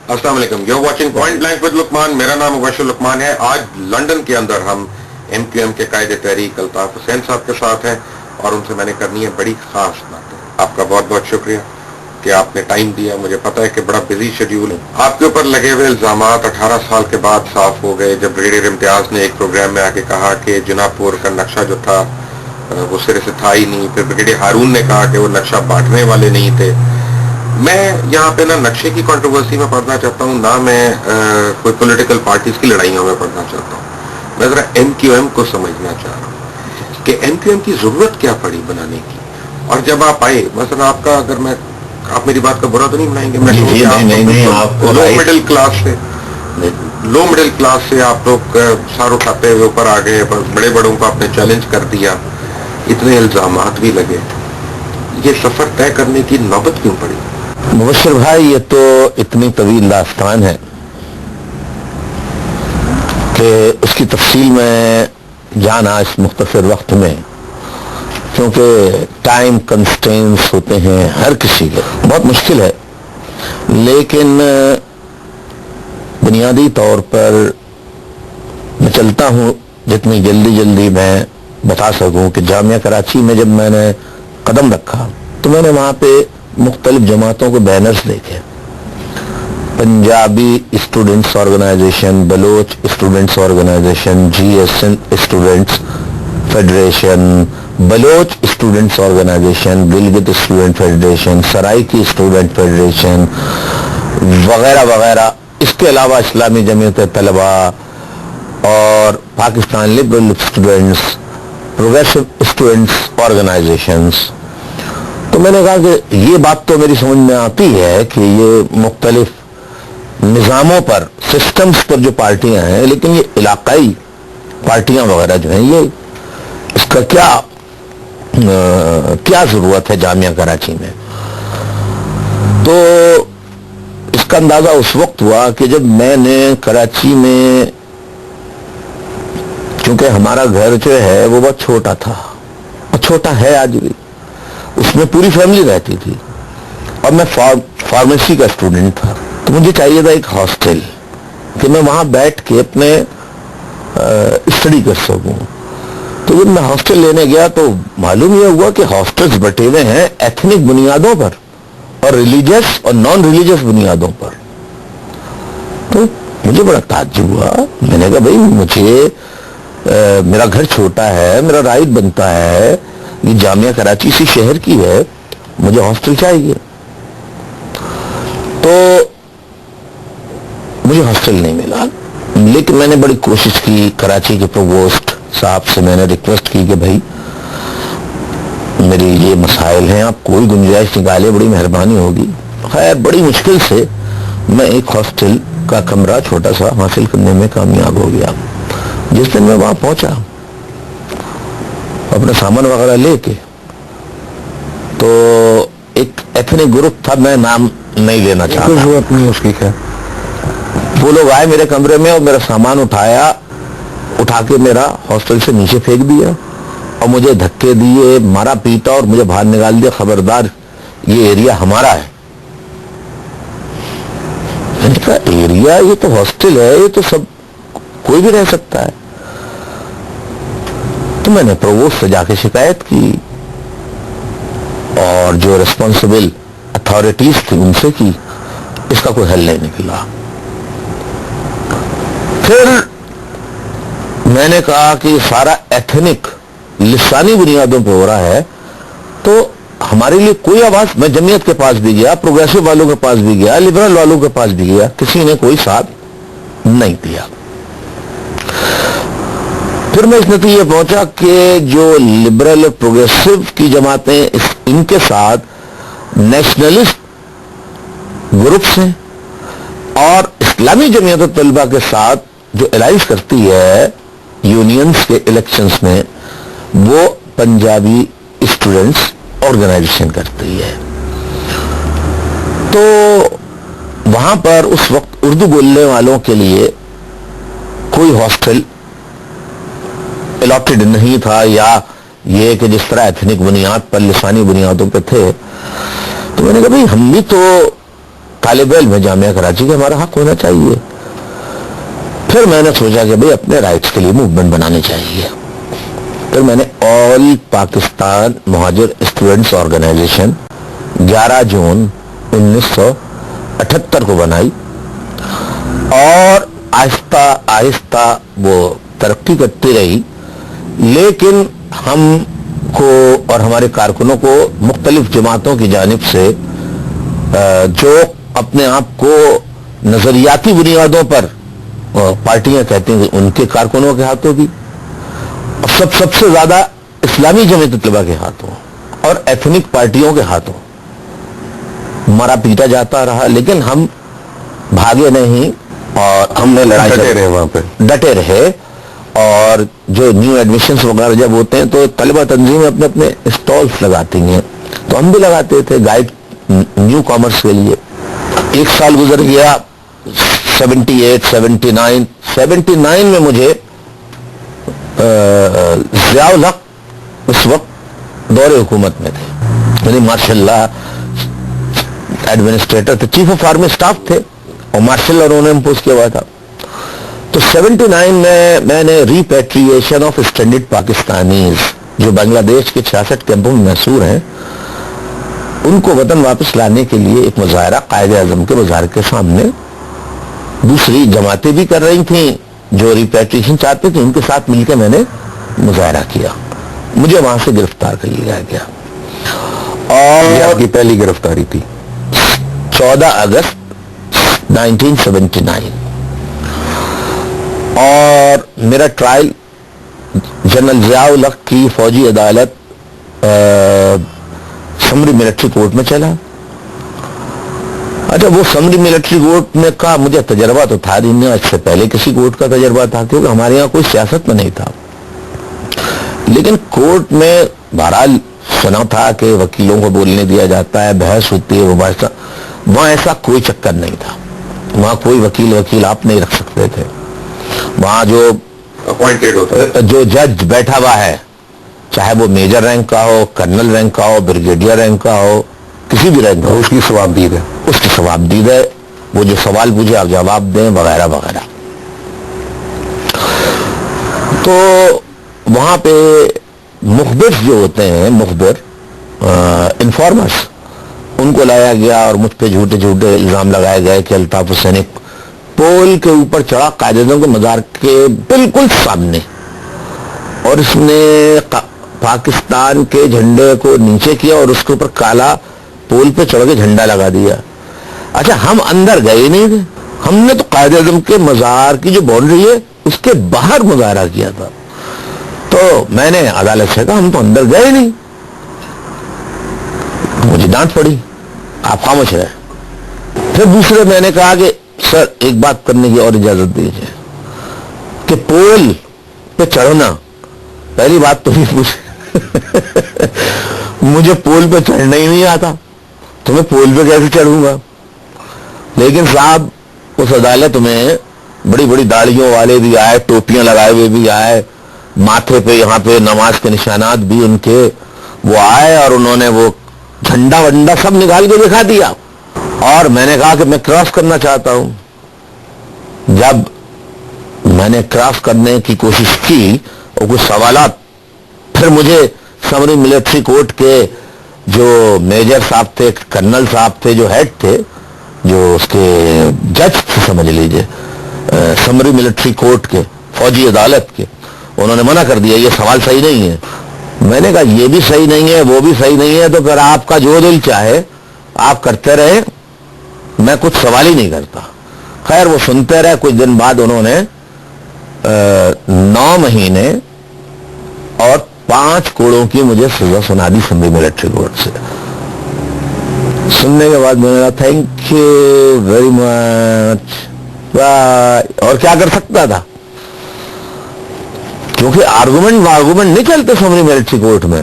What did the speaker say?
अस्सलाम वालेकुम, you are watching point blank with Luqman. मेरा नाम मुबशर लुकमान है। आज लंदन के अंदर हम MQM के कायदे तहरीक अल्ताफ हुसैन साहब के साथ हैं और उनसे मैंने करनी है बड़ी खास बातें। आपका बहुत बहुत शुक्रिया कि आपने टाइम दिया। मुझे पता है कि बड़ा बिजी शेड्यूल है। आपके ऊपर लगे हुए इल्जामात 18 साल के बाद साफ हो गए जब ब्रिगेडियर इम्तियाज ने एक प्रोग्राम में आके कहा कि जुनापुर का नक्शा जो था वो सिरे से था ही नहीं। फिर ब्रिगेडियर हारून ने कहा कि वो नक्शा बांटने वाले नहीं थे। मैं यहाँ पे ना नक्शे की कंट्रोवर्सी में पढ़ना चाहता हूँ, ना मैं कोई पॉलिटिकल पार्टीज की लड़ाइयों में पढ़ना चाहता हूँ। मैं जरा MQM को समझना चाह रहा हूँ कि MQM की जरूरत क्या पड़ी बनाने की। और जब आप आए, मतलब आपका, अगर मैं, आप मेरी बात का बुरा तो नहीं बनाएंगे, मैं लो मिडिल क्लास से आप लोग सार उठाते हुए ऊपर आ गए, बड़े बड़ों को आपने चैलेंज कर दिया, इतने इल्जामात भी लगे, ये सफर तय करने की नौबत क्यों पड़ी? मुबशर भाई, ये तो इतनी तवील दास्तान है कि उसकी तफसील में जाना इस मुख्तसर वक्त में, क्योंकि टाइम कंस्ट्रेंट्स होते हैं हर किसी के, बहुत मुश्किल है। लेकिन बुनियादी तौर पर मैं चलता हूँ जितनी जल्दी मैं बता सकूँ कि जामिया कराची में जब मैंने कदम रखा तो मैंने वहाँ पे मुख्तलिफ जमातों के बैनर्स देखे। Punjabi students organisation, Baloch students organisation, GSN students federation, Baloch students organisation, Gilgit student federation, Saraiki student federation वगैरह वगैरह। इसके अलावा इस्लामी जमीयत तलबा और Pakistan liberal students, progressive students organisations. तो मैंने कहा कि ये बात तो मेरी समझ में आती है कि ये मुख्तलिफ निज़ामों पर, सिस्टम्स पर जो पार्टियां हैं, लेकिन ये इलाकाई पार्टियां वगैरह जो हैं, ये इसका क्या जरूरत है जामिया कराची में। तो इसका अंदाजा उस वक्त हुआ कि जब मैंने कराची में, क्योंकि हमारा घर जो है वो बहुत छोटा था और छोटा है आज भी, उसमें पूरी फैमिली रहती थी और मैं फार्मेसी का स्टूडेंट था। तो मुझे चाहिए था एक हॉस्टल कि मैं वहां बैठ के अपने स्टडी कर सकूं। तो जब मैं हॉस्टल लेने गया तो मालूम यह हुआ कि हॉस्टल्स बटे हुए हैं एथनिक बुनियादों पर और रिलीजियस और नॉन रिलीजियस बुनियादों पर। तो मुझे बड़ा ताज्जुब हुआ। मैंने कहा भाई, मुझे मेरा घर छोटा है, मेरा राइट बनता है, ये जामिया कराची सी शहर की है, मुझे हॉस्टल चाहिए। तो मुझे हॉस्टल नहीं मिला, लेकिन मैंने बड़ी कोशिश की। कराची के प्रोवोस्ट साहब से मैंने रिक्वेस्ट की कि भाई मेरी ये मसाइल हैं, आप कोई गुंजाइश निकाले, बड़ी मेहरबानी होगी। खैर बड़ी मुश्किल से मैं एक हॉस्टल का कमरा छोटा सा हासिल करने में कामयाब हो गया। जिस दिन मैं वहां पहुंचा अपना सामान वगैरह लेके, तो एक एथनिक ग्रुप था, मैं नाम नहीं लेना चाहता, जरूरत नहीं उसकी। क्या वो लोग आए मेरे कमरे में और मेरा सामान उठा के मेरा हॉस्टल से नीचे फेंक दिया और मुझे धक्के दिए, मारा पीटा और मुझे बाहर निकाल दिया। खबरदार, ये एरिया हमारा है। मैंने कहा एरिया, ये तो हॉस्टल है, ये तो सब कोई भी रह सकता है। तो मैंने प्रोवोस्ट से जाके शिकायत की और जो रिस्पॉन्सिबल अथॉरिटीज थी उनसे की। इसका कोई हल नहीं निकला। फिर मैंने कहा कि सारा एथनिक लिसानी बुनियादों पर हो रहा है, तो हमारे लिए कोई आवाज। मैं जमीयत के पास भी गया, प्रोग्रेसिव वालों के पास भी गया, लिबरल वालों के पास भी गया, किसी ने कोई साथ नहीं दिया। फिर मैं इस नतीजे पहुंचा कि जो लिबरल प्रोग्रेसिव की जमातें, इनके साथ नेशनलिस्ट ग्रुप्स हैं और इस्लामी जमीयत तलबा के साथ जो अलाइंस करती है यूनियंस के इलेक्शंस में, वो पंजाबी स्टूडेंट्स ऑर्गेनाइजेशन करती है। तो वहां पर उस वक्त उर्दू बोलने वालों के लिए कोई हॉस्टल अलॉटेड नहीं था, या ये कि जिस तरह एथनिक बुनियाद पर, लिसानी बुनियादों पर थे। तो मैंने कहा भाई हम भी तो طالب علم ہے جامعہ کراچی کا، ہمارا حق ہونا چاہیے. پھر میں نے سوچا کہ بھئی اپنے رائٹس کے لیے موومنٹ بنانے چاہیے. پھر میں نے آل پاکستان مہاجر اسٹوڈنٹس آرگنائزیشن 11 جون 1978 کو بنائی، اور آہستہ آہستہ وہ ترقی کرتی رہی. لیکن ہم کو اور ہمارے کارکنوں کو مختلف جماعتوں کی جانب سے جو اپنے آپ کو نظریاتی بنیادوں پر پارٹیاں کہتے ہیں، ان کے کارکنوں کے ہاتھوں بھی، سب سے زیادہ اسلامی جمعیت طلبہ کے ہاتھوں اور ایتھنک پارٹیوں کے ہاتھوں مارا پیٹا جاتا رہا. لیکن ہم بھاگے نہیں اور ہم نے لڑائی ڈٹے رہے، وہاں پہ ڈٹے رہے. اور جو نیو ایڈمیشنز وغیرہ جب ہوتے ہیں تو طلبہ تنظیمیں اپنے اپنے اسٹالز لگاتی ہیں، تو ہم بھی لگاتے تھے گائیڈ نیو کامرس کے لیے. ایک سال گزر گیا، 78 79 میں مجھے ضیاء الحق اس وقت دور حکومت میں تھے، یعنی ماشاء اللہ ایڈمنسٹریٹر تھے، چیف آف آرمی اسٹاف تھے، اور ماشاء اللہ انہوں نے امپوز کیا ہوا تھا. تو 79 میں میں نے ریپیٹریشن آف اسٹینڈرڈ پاکستانیز جو بنگلہ دیش کے 66 کیمپوں میں محصور ہیں، ان کو وطن واپس لانے کے لیے ایک مظاہرہ قائد اعظم کے مظاہرے کے سامنے دوسری جماعتیں بھی کر رہی تھیں جو ریپیٹریشن چاہتے تھے، ان کے ساتھ مل کے میں نے مظاہرہ کیا. مجھے وہاں سے گرفتار کر لیا گیا، اور یہ آپ کی پہلی گرفتاری تھی؟ 14 اگست 1979. اور میرا ٹرائل جنرل ضیاء الحق کی فوجی عدالت سمری ملٹری کورٹ میں چلا. اچھا، وہ سمری ملٹری کورٹ میں کا مجھے تجربہ تو تھا نہیں، اس سے پہلے کسی کورٹ کا تجربہ تھا، کیونکہ ہمارے یہاں کوئی سیاست میں نہیں تھا. لیکن کورٹ میں بہرحال سنا تھا کہ وکیلوں کو بولنے دیا جاتا ہے، بحث ہوتی ہے، مباحثہ. وہاں ایسا کوئی چکر نہیں تھا، وہاں کوئی وکیل آپ نہیں رکھ سکتے تھے. وہاں جو اپوائنٹڈ ہوتا ہے، جو جج بیٹھا ہوا ہے، چاہے وہ میجر رینک کا ہو، کرنل رینک کا ہو، بریگیڈیئر رینک کا ہو، کسی بھی رینک کا ہو، اس کی ثوابدید ہے. اس کی ثوابدید ہے. وہ جو سوال پوچھے آپ جواب دیں، وغیرہ وغیرہ. تو وہاں پہ مخبر جو ہوتے ہیں، انفارمرز، ان کو لایا گیا اور مجھ پہ جھوٹے الزام لگائے گئے کہ الطاف حسینی پول کے اوپر چڑھا قائد اعظم کے مزار کے بالکل سامنے، اور اس نے پاکستان کے جھنڈے کو نیچے کیا اور اس کے اوپر کالا پول پہ چڑھ کے جھنڈا لگا دیا. اچھا، ہم اندر گئے نہیں تھے، ہم نے تو قائد اعظم کے مزار کی جو باؤنڈری ہے اس کے باہر مظاہرہ کیا تھا. تو میں نے عدالت سے کہا ہم تو اندر گئے نہیں. مجھے ڈانٹ پڑی، آپ خاموش رہے. پھر دوسرے میں نے کہا کہ سر ایک بات کرنے کی اور اجازت دیجیے کہ پول پہ چڑھنا، پہلی بات تو نہیں پوچھ مجھے پول پہ چڑھنا ہی نہیں آتا، تو میں پول پہ کیسے چڑھوں گا. لیکن صاحب اس عدالت میں بڑی بڑی داڑھیوں والے بھی آئے، ٹوپیاں لگائے ہوئے بھی آئے، ماتھے پہ یہاں پہ نماز کے نشانات بھی ان کے وہ آئے، اور انہوں نے وہ جھنڈا ونڈا سب نکال کے دکھا دیا. اور میں نے کہا کہ میں کراس کرنا چاہتا ہوں. جب میں نے کراس کرنے کی کوشش کی اور کچھ سوالات، پھر مجھے سمری ملٹری کورٹ کے جو میجر صاحب تھے، کرنل صاحب تھے، جو ہیڈ تھے، جو اس کے جج تھے سمجھ لیجئے سمری ملٹری کورٹ کے، فوجی عدالت کے، انہوں نے منع کر دیا، یہ سوال صحیح نہیں ہے. میں نے کہا یہ بھی صحیح نہیں ہے، وہ بھی صحیح نہیں ہے، تو پھر آپ کا جو دل چاہے آپ کرتے رہے، میں کچھ سوال ہی نہیں کرتا. خیر وہ سنتے رہے. کچھ دن بعد انہوں نے 9 مہینے اور 5 کوڑوں کی مجھے سزا سنا دی سمری ملٹری کورٹ سے. سننے کے بعد میں نے کہا thank you very much, bye. اور کیا کر سکتا تھا، کیونکہ آرگومنٹ نہیں چلتے سمری ملٹری کورٹ میں.